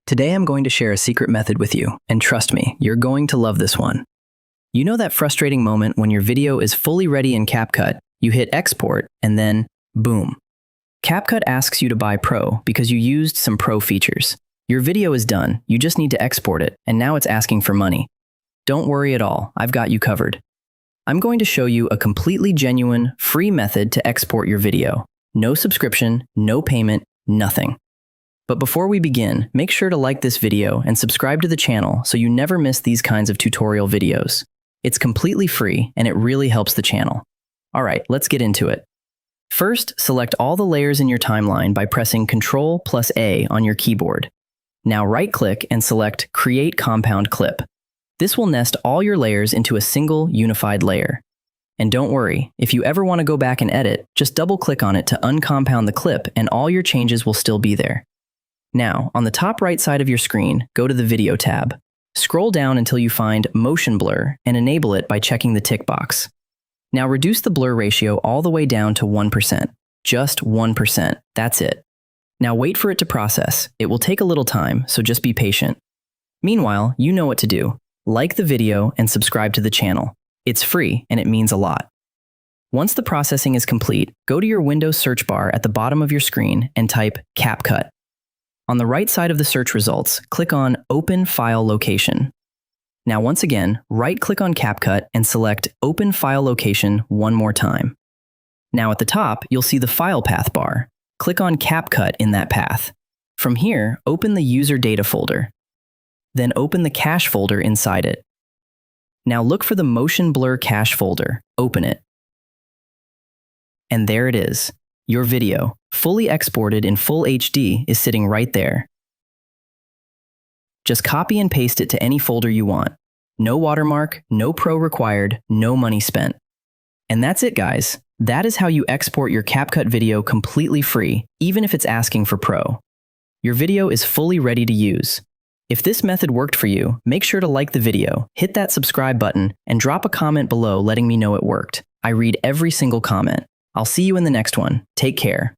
Today I'm going to share a secret method with you, and trust me, you're going to love this one. You know that frustrating moment when your video is fully ready in CapCut, you hit export, and then, boom. CapCut asks you to buy Pro because you used some Pro features. Your video is done, you just need to export it, and now it's asking for money. Don't worry at all, I've got you covered. I'm going to show you a completely genuine, free method to export your video. No subscription, no payment, nothing. But before we begin, make sure to like this video and subscribe to the channel so you never miss these kinds of tutorial videos. It's completely free and it really helps the channel. Alright, let's get into it. First, select all the layers in your timeline by pressing Ctrl A on your keyboard. Now right-click and select Create Compound Clip. This will nest all your layers into a single unified layer. And don't worry, if you ever want to go back and edit, just double-click on it to uncompound the clip and all your changes will still be there. Now, on the top right side of your screen, go to the Video tab. Scroll down until you find Motion Blur and enable it by checking the tick box. Now reduce the blur ratio all the way down to 1%. Just 1%, that's it. Now wait for it to process. It will take a little time, so just be patient. Meanwhile, you know what to do. Like the video and subscribe to the channel. It's free and it means a lot. Once the processing is complete, go to your Windows search bar at the bottom of your screen and type CapCut. On the right side of the search results, click on Open File Location. Now once again, right-click on CapCut and select Open File Location one more time. Now at the top, you'll see the File Path bar. Click on CapCut in that path. From here, open the User Data folder. Then open the Cache folder inside it. Now look for the Motion Blur Cache folder. Open it. And there it is. Your video, fully exported in full HD, is sitting right there. Just copy and paste it to any folder you want. No watermark, no Pro required, no money spent. And that's it, guys. That is how you export your CapCut video completely free, even if it's asking for Pro. Your video is fully ready to use. If this method worked for you, make sure to like the video, hit that subscribe button, and drop a comment below letting me know it worked. I read every single comment. I'll see you in the next one. Take care.